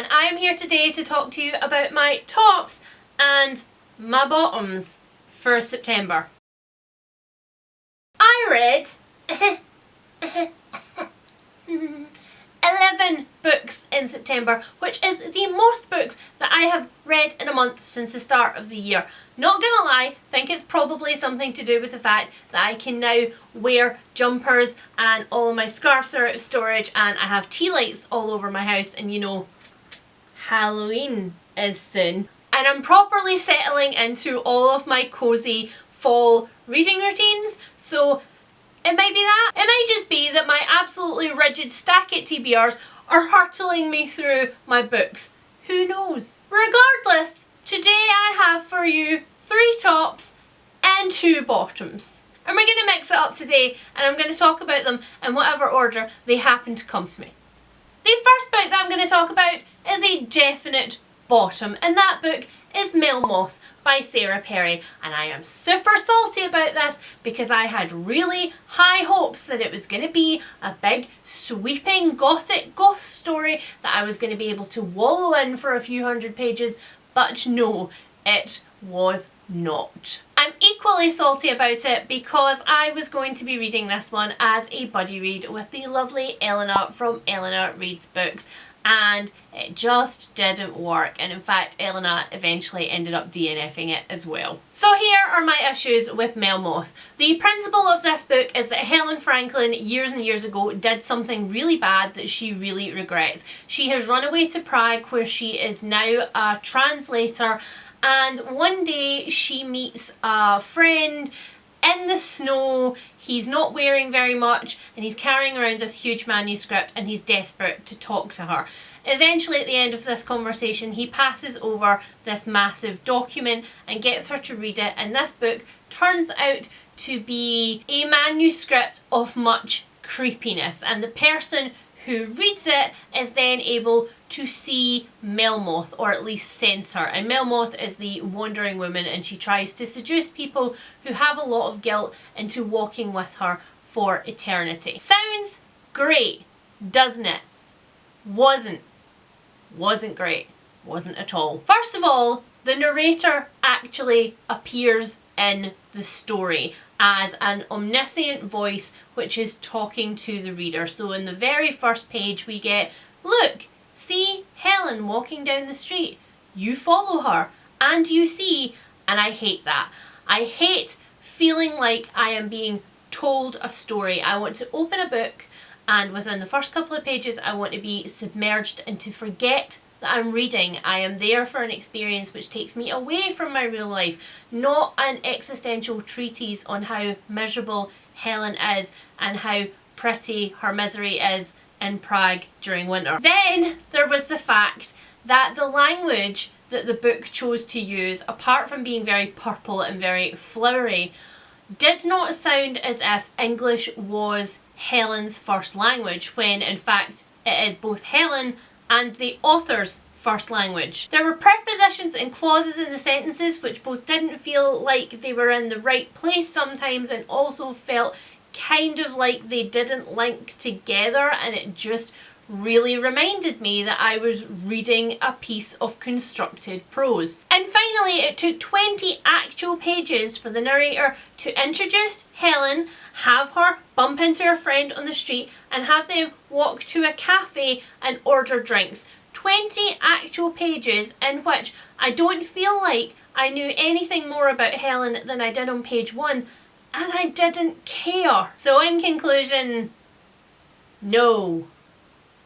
and I am here today to talk to you about my tops and my bottoms for September. I read 11 books in September, which is the most books that I have read in a month since the start of the year. Not gonna lie, think it's probably something to do with the fact that I can now wear jumpers and all of my scarves are out of storage and I have tea lights all over my house, and you know, Halloween is soon. And I'm properly settling into all of my cozy fall reading routines, so it might be that. It might just be that my absolutely rigid stack at TBRs are hurtling me through my books. Who knows? Regardless, today I have for you 3 tops and 2 bottoms. And we're going to mix it up today, and I'm going to talk about them in whatever order they happen to come to me. The first book that I'm going to talk about is a definite bottom, and that book is Millmoth by Sarah Perry, and I am super salty about this because I had really high hopes that it was going to be a big sweeping gothic ghost story that I was going to be able to wallow in for a few hundred pages, but no, it was not. I'm equally salty about it because I was going to be reading this one as a buddy read with the lovely Eleanor from Eleanor Reads Books, and it just didn't work, and in fact Eleanor eventually ended up DNFing it as well. So here are my issues with Millmoth. The principle of this book is that Helen Franklin years and years ago did something really bad that she really regrets. She has run away to Prague, where she is now a translator, and one day she meets a friend in the snow. He's not wearing very much and he's carrying around this huge manuscript and he's desperate to talk to her. Eventually, at the end of this conversation, he passes over this massive document and gets her to read it, and this book turns out to be a manuscript of much creepiness, and the person who reads it is then able to see Millmoth, or at least sense her. And Millmoth is the wandering woman, and she tries to seduce people who have a lot of guilt into walking with her for eternity. Sounds great, doesn't it? Wasn't great. Wasn't at all. First of all, the narrator actually appears in the story as an omniscient voice which is talking to the reader. So in the very first page we get, look, see Helen walking down the street. You follow her and you see, and I hate that. I hate feeling like I am being told a story. I want to open a book and within the first couple of pages I want to be submerged and to forget that I'm reading. I am there for an experience which takes me away from my real life, not an existential treatise on how miserable Helen is and how pretty her misery is in Prague during winter. Then there was the fact that the language that the book chose to use, apart from being very purple and very flowery, did not sound as if English was Helen's first language, when in fact it is both Helen and the author's first language. There were prepositions and clauses in the sentences which both didn't feel like they were in the right place sometimes, and also felt kind of like they didn't link together, and it just really reminded me that I was reading a piece of constructed prose. And finally, it took 20 actual pages for the narrator to introduce Helen, have her bump into her friend on the street, and have them walk to a cafe and order drinks. 20 actual pages in which I don't feel like I knew anything more about Helen than I did on page 1, and I didn't care. So in conclusion, no.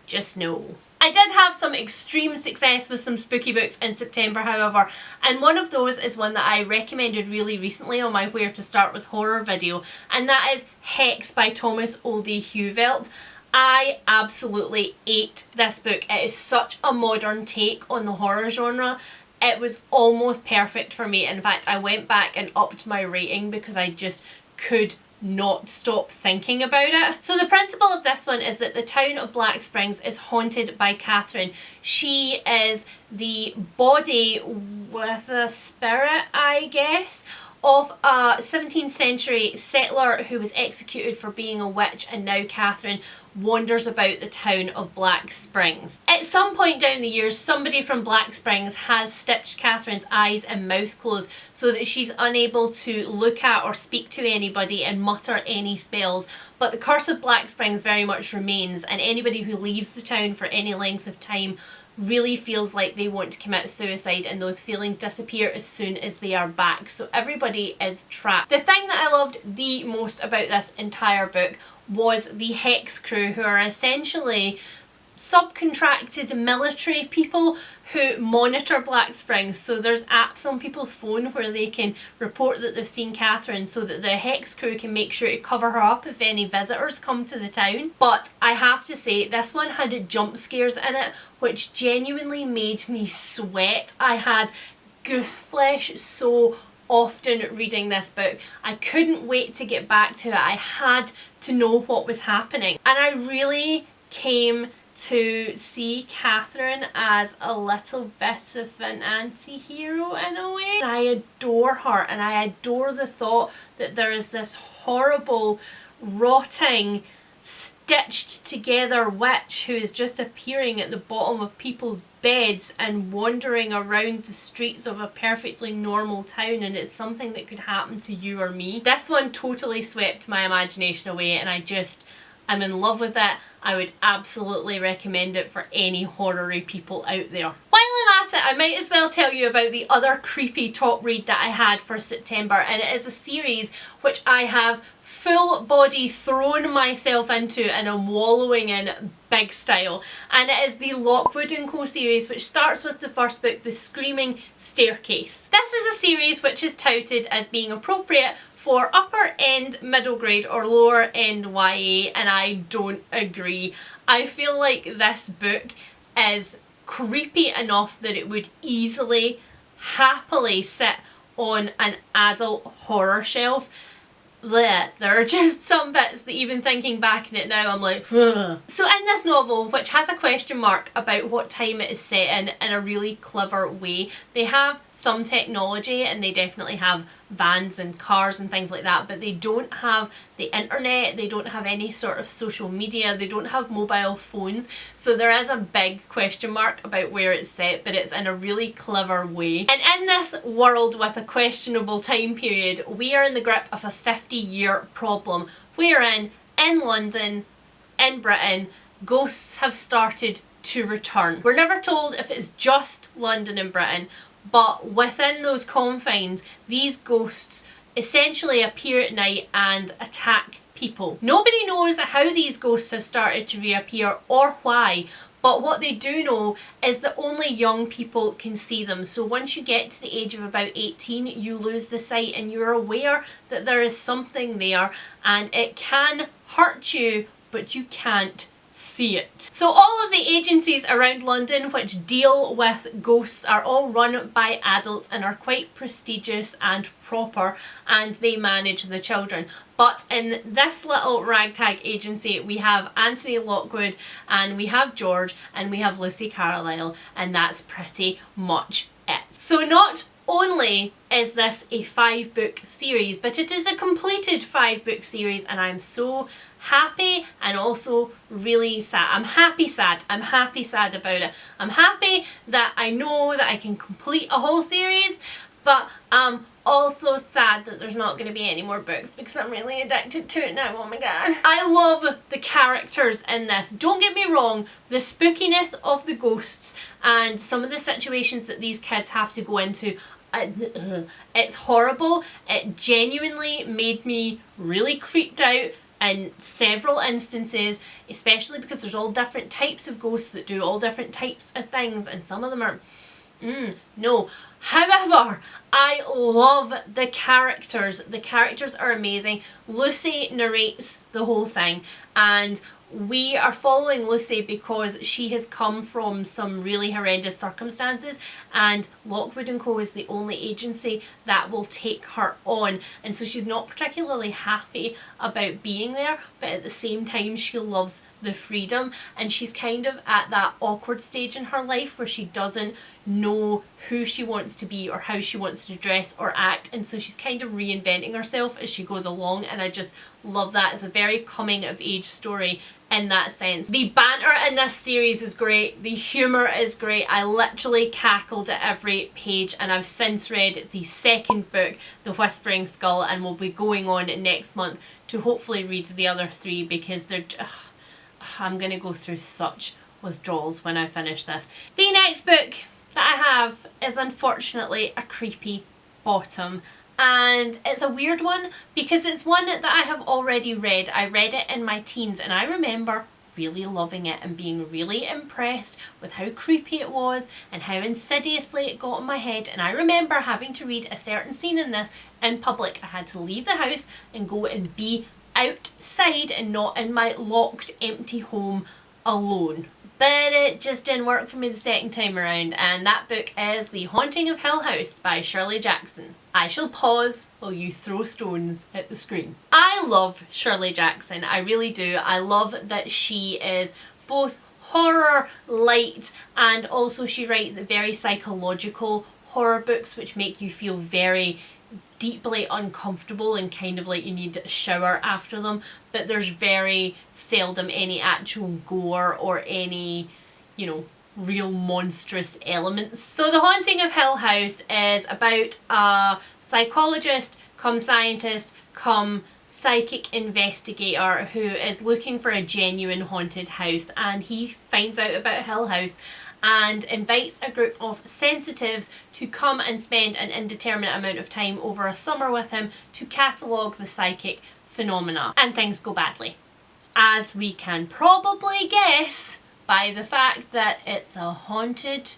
Just no. I did have some extreme success with some spooky books in September, however, and one of those is one that I recommended really recently on my Where to Start with Horror video, and that is Hex by Thomas Oldie Huvelt. I absolutely ate this book. It is such a modern take on the horror genre. It was almost perfect for me. In fact, I went back and upped my rating because I just could not stop thinking about it. So the principle of this one is that the town of Black Springs is haunted by Catherine. She is the body with a spirit, I guess, of a 17th century settler who was executed for being a witch, and now Catherine wanders about the town of Black Springs. At some point down the years, somebody from Black Springs has stitched Catherine's eyes and mouth closed so that she's unable to look at or speak to anybody and mutter any spells. But the curse of Black Springs very much remains, and anybody who leaves the town for any length of time really feels like they want to commit suicide, and those feelings disappear as soon as they are back. So everybody is trapped. The thing that I loved the most about this entire book was the Hex crew, who are essentially subcontracted military people who monitor Black Springs. So there's apps on people's phone where they can report that they've seen Catherine so that the Hex crew can make sure to cover her up if any visitors come to the town. But I have to say, this one had jump scares in it which genuinely made me sweat. I had goose flesh so often reading this book. I couldn't wait to get back to it. I had to know what was happening, and I really came to see Catherine as a little bit of an anti-hero in a way. I adore her, and I adore the thought that there is this horrible, rotting, stitched together witch who is just appearing at the bottom of people's beds and wandering around the streets of a perfectly normal town, and it's something that could happen to you or me. This one totally swept my imagination away, and I'm in love with it. I would absolutely recommend it for any horror-y people out there. While I'm at it, I might as well tell you about the other creepy top read that I had for September, and it is a series which I have full body thrown myself into and I'm wallowing in big style, and it is the Lockwood & Co series, which starts with the first book, The Screaming Staircase. This is a series which is touted as being appropriate for upper end middle grade or lower end YA, and I don't agree. I feel like this book is creepy enough that it would easily, happily sit on an adult horror shelf. There are just some bits that, even thinking back on it now, I'm like, ugh. So in this novel, which has a question mark about what time it is set in a really clever way, they have some technology and they definitely have vans and cars and things like that, but they don't have the internet, they don't have any sort of social media, they don't have mobile phones. So there is a big question mark about where it's set, but it's in a really clever way. And in this world with a questionable time period, we are in the grip of a 50-year problem wherein in London, in Britain, ghosts have started to return. We're never told if it's just London and Britain, but within those confines, these ghosts essentially appear at night and attack people. Nobody knows how these ghosts have started to reappear or why, but what they do know is that only young people can see them. So once you get to the age of about 18, you lose the sight and you're aware that there is something there and it can hurt you, but you can't see it. So all of the agencies around London which deal with ghosts are all run by adults and are quite prestigious and proper, and they manage the children. But in this little ragtag agency, we have Anthony Lockwood, and we have George, and we have Lucy Carlyle, and that's pretty much it. So not only is this a 5-book series, but it is a completed 5-book series, and I'm so happy and also really sad. I'm happy sad about it. I'm happy that I know that I can complete a whole series, but I'm also sad that there's not going to be any more books because I'm really addicted to it now. Oh my god. I love the characters in this. Don't get me wrong, the spookiness of the ghosts and some of the situations that these kids have to go into, it's horrible. It genuinely made me really creeped out in several instances, especially because there's all different types of ghosts that do all different types of things, and some of them are no. However, I love the characters. The characters are amazing. Lucy narrates the whole thing, and we are following Lucy because she has come from some really horrendous circumstances, and Lockwood & Co is the only agency that will take her on, and so she's not particularly happy about being there, but at the same time she loves the freedom, and she's kind of at that awkward stage in her life where she doesn't know who she wants to be or how she wants to dress or act, and so she's kind of reinventing herself as she goes along, and I just love that. It's a very coming of age story in that sense. The banter in this series is great, the humour is great. I literally cackled at every page, and I've since read the second book, The Whispering Skull, and will be going on next month to hopefully read the other three, because they're I'm gonna go through such withdrawals when I finish this. The next book that I have is unfortunately a creepy bottom, and it's a weird one because it's one that I have already read. I read it in my teens, and I remember really loving it and being really impressed with how creepy it was and how insidiously it got in my head. And I remember having to read a certain scene in this in public. I had to leave the house and go and be outside and not in my locked empty home alone. But it just didn't work for me the second time around, and that book is The Haunting of Hill House by Shirley Jackson. I shall pause while you throw stones at the screen. I love Shirley Jackson, I really do. I love that she is both horror light, and also she writes very psychological horror books which make you feel very deeply uncomfortable and kind of like you need a shower after them, but there's very seldom any actual gore or any, you know, real monstrous elements. So The Haunting of Hill House is about a psychologist come scientist come psychic investigator who is looking for a genuine haunted house, and he finds out about Hill House and invites a group of sensitives to come and spend an indeterminate amount of time over a summer with him to catalogue the psychic phenomena. And things go badly, as we can probably guess by the fact that it's a haunted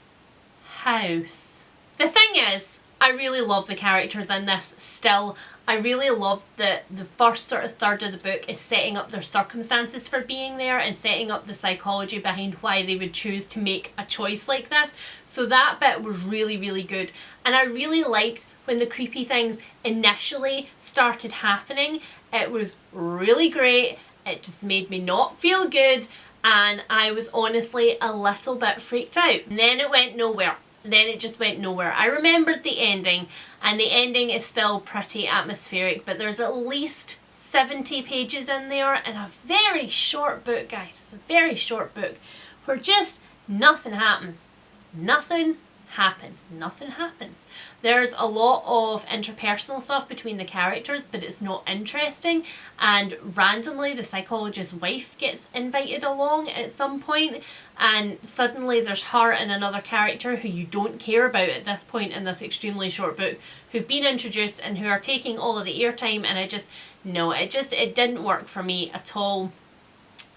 house. The thing is, I really love the characters in this still. I really love that the first sort of third of the book is setting up their circumstances for being there and setting up the psychology behind why they would choose to make a choice like this. So that bit was really, really good. And I really liked when the creepy things initially started happening. It was really great. It just made me not feel good, and I was honestly a little bit freaked out. And then it went nowhere. Then it just went nowhere. I remembered the ending, and the ending is still pretty atmospheric, but there's at least 70 pages in there, and a very short book, guys. It's a very short book where just nothing happens. Nothing happens. Nothing happens. There's a lot of interpersonal stuff between the characters, but it's not interesting, and randomly the psychologist's wife gets invited along at some point, and suddenly there's her and another character who you don't care about at this point in this extremely short book who've been introduced and who are taking all of the airtime, and it didn't work for me at all.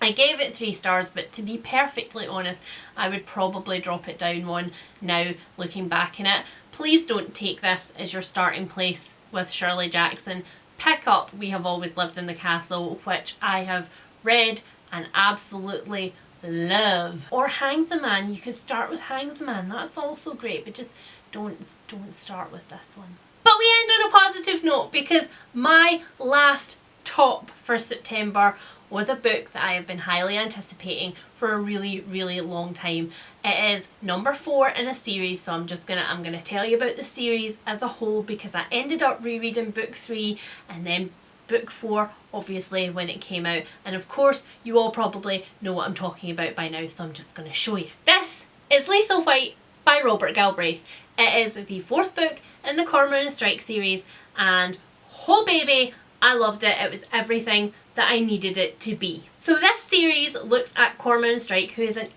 I gave it 3 stars, but to be perfectly honest, I would probably drop it down one now looking back in it. Please don't take this as your starting place with Shirley Jackson. Pick up We Have Always Lived in the Castle, which I have read and absolutely love. Or Hangs the Man. You could start with Hangs the Man. That's also great, but just don't start with this one. But we end on a positive note, because my last top for September was a book that I have been highly anticipating for a really, really long time. It is number 4 in a series, so I'm gonna tell you about the series as a whole, because I ended up rereading book 3 and then book 4 obviously when it came out, and of course you all probably know what I'm talking about by now, so I'm just gonna show you. This is Lethal White by Robert Galbraith. It is the 4th book in the Cormoran and Strike series, and oh baby, I loved it. It was everything that I needed it to be. So this series looks at Cormoran and Strike, who is an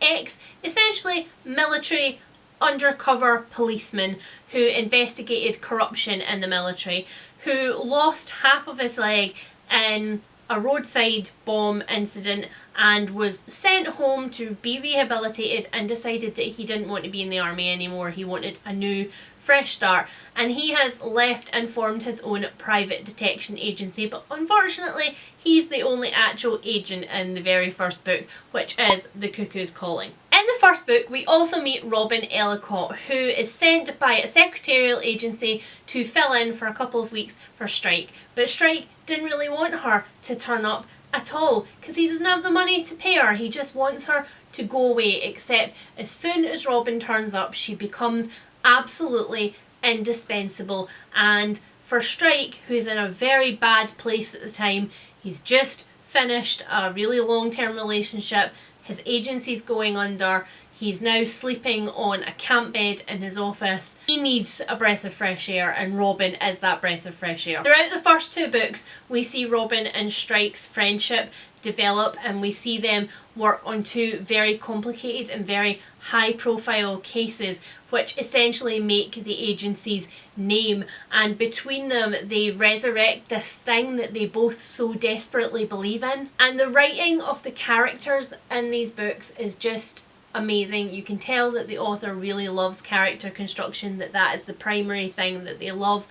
essentially military undercover policeman who investigated corruption in the military, who lost half of his leg in a roadside bomb incident and was sent home to be rehabilitated, and decided that he didn't want to be in the army anymore. He wanted a new fresh start, and he has left and formed his own private detection agency, but unfortunately he's the only actual agent in the very first book, which is The Cuckoo's Calling. In the first book we also meet Robin Ellicott, who is sent by a secretarial agency to fill in for a couple of weeks for Strike, but Strike didn't really want her to turn up at all, because he doesn't have the money to pay her. He just wants her to go away, except as soon as Robin turns up, she becomes absolutely indispensable. And for Strike, who's in a very bad place at the time, he's just finished a really long-term relationship, his agency's going under, he's now sleeping on a camp bed in his office. He needs a breath of fresh air, and Robin is that breath of fresh air. Throughout the first 2 books, we see Robin and Strike's friendship develop, and we see them work on 2 very complicated and very high profile cases which essentially make the agency's name, and between them they resurrect this thing that they both so desperately believe in. And the writing of the characters in these books is just amazing. You can tell that the author really loves character construction, that is the primary thing that they love.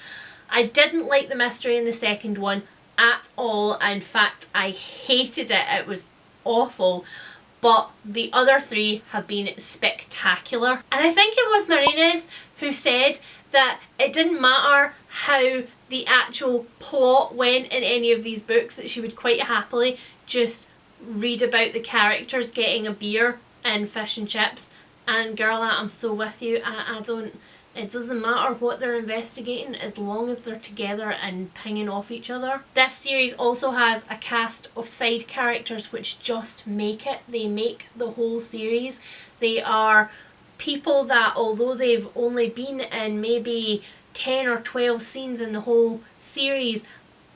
I didn't like the mystery in the second one at all. In fact, I hated it. It was awful. But the other 3 have been spectacular. And I think it was Marina's who said that it didn't matter how the actual plot went in any of these books, that she would quite happily just read about the characters getting a beer and fish and chips. And girl, I'm so with you. It doesn't matter what they're investigating as long as they're together and pinging off each other. This series also has a cast of side characters which just make it. They make the whole series. They are people that, although they've only been in maybe 10 or 12 scenes in the whole series,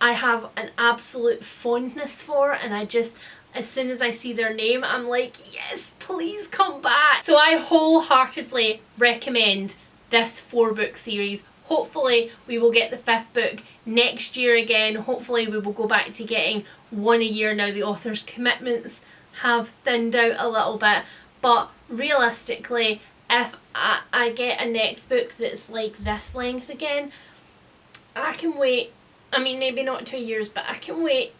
I have an absolute fondness for, and as soon as I see their name, I'm like, yes, please come back. So I wholeheartedly recommend this 4-book series. Hopefully we will get the 5th book next year again. Hopefully we will go back to getting 1 a year now the author's commitments have thinned out a little bit. But realistically, if I get a next book that's like this length again, I can wait. I mean, maybe not 2 years, but I can wait.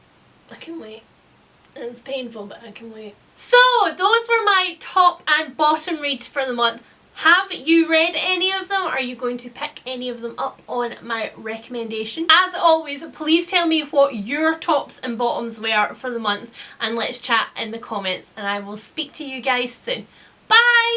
It's painful, but I can wait. So those were my top and bottom reads for the month. Have you read any of them? Are you going to pick any of them up on my recommendation? As always, please tell me what your tops and bottoms were for the month, and let's chat in the comments, and I will speak to you guys soon. Bye!